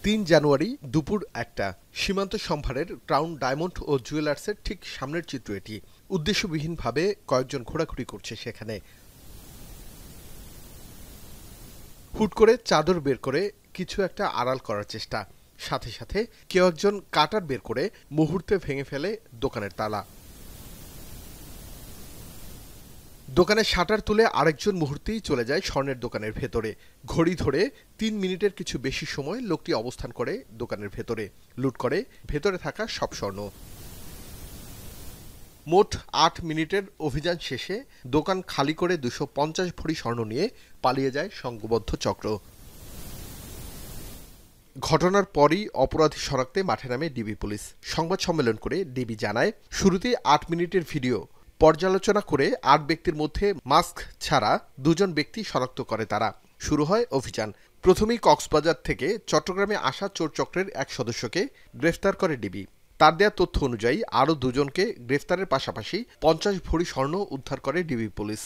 ৩ জানুয়ারি দুপুর ১টা সীমান্ত সম্ভারের ক্রাউন ডায়মন্ড ও জুয়েলার্সের ঠিক সামনের চিত্র এটি। উদ্দেশ্যবিহীনভাবে কয়েকজন ঘোরাঘুরি করছে সেখানে। হুট করে চাদর বের করে কিছু একটা আড়াল করার চেষ্টা, সাথে সাথে কেউ একজন কাটার বের করে মুহূর্তে ভেঙে ফেলে দোকানের তালা। দোকানের শাটার তুলে আরেকজন মুহূর্তেই চলে যায় স্বর্ণের দোকানের ভেতরে। ঘড়ি ধরে ৩ মিনিটের কিছু বেশি সময় লোকটি অবস্থান করে দোকানের ভেতরে, লুট করে ভেতরে থাকা সব স্বর্ণ। মোট ৮ মিনিটের অভিযান শেষে দোকান খালি করে ২৫০ ভরি স্বর্ণ নিয়ে পালিয়ে যায় সংঘবদ্ধ চক্র। ঘটনার পরই অপরাধী শনাক্তে মাঠে নামে ডিবি পুলিশ। সংবাদ সম্মেলন করে ডিবি জানায়, শুরুতেই ৮ মিনিটের ভিডিও পর্যালোচনা করে ৮ ব্যক্তির মধ্যে মাস্ক ছাড়া ২ ব্যক্তি শনাক্ত করে তারা। শুরু হয় অভিযান। প্রথমেই কক্সবাজার থেকে চট্টগ্রামে আসা চোর চক্রের এক সদস্যকে গ্রেফতার করে ডিবি। তার দেয়া তথ্য অনুযায়ী আরও ২জনকে গ্রেফতারের পাশাপাশি ৫০ ভরি স্বর্ণ উদ্ধার করে ডিবি পুলিশ।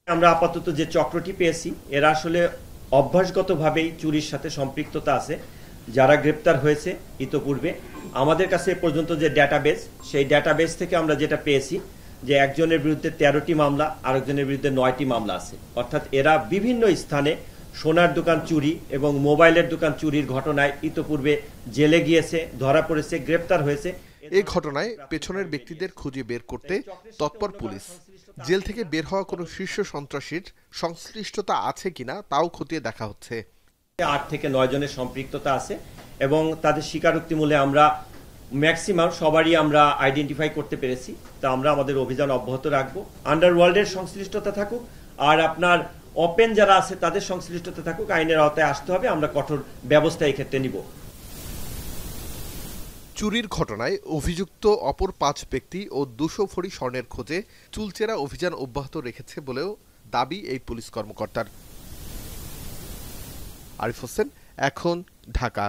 আমরা আপাতত যে চক্রটি পেয়েছি এরা আসলে অভ্যাসগতভাবেই চুরির সাথে সম্পৃক্ততা আছে। যারা গ্রেপ্তার হয়েছে ইতোপূর্বে আমাদের কাছে পর্যন্ত যে ডেটাবেস, সেই ডেটাবেস থেকে আমরা যেটা পেয়েছি যে একজনের বিরুদ্ধে ১৩টি মামলা, আরেকজনের বিরুদ্ধে ৯টি মামলা আছে। অর্থাৎ এরা বিভিন্ন স্থানে সোনার দোকান চুরি এবং মোবাইলের দোকান চুরির ঘটনায় ইতোপূর্বে জেলে গিয়েছে, ধরা পড়েছে, গ্রেপ্তার হয়েছে। এই ঘটনায় পেছনের ব্যক্তিদের খুঁজে বের করতে তৎপর পুলিশ। জেল থেকে বের হওয়া কোনো শীর্ষ সন্ত্রাসীর সংশ্লিষ্টতা আছে কিনা তাও খতিয়ে দেখা হচ্ছে। ৮ থেকে ৯ জনের সম্পৃক্ততা আছে এবং তাদের স্বীকারোক্তি মূলে আমরা ম্যাক্সিমাম সবারই আমরা আইডেন্টিফাই করতে পেরেছি। তা আমরা আমাদের অভিযান অব্যাহত রাখবো। আন্ডারওয়ার্ল্ডের সংশ্লিষ্টতা থাকুক আর আপনার ওপেন যারা আছে তাদের সংশ্লিষ্টতা থাকুক, আইনের আওতায় আসতে হবে। আমরা কঠোর ব্যবস্থা এই ক্ষেত্রে নিব। চুরির ঘটনায় অভিযুক্ত অপর ৫ ব্যক্তি ও ২০০ ভরি স্বর্ণের খোঁজে চুলচেরা অভিযান অব্যাহত রেখেছে বলেও দাবি এই পুলিশ কর্মকর্তার। আরিফ হোসেন, এখন, ঢাকা।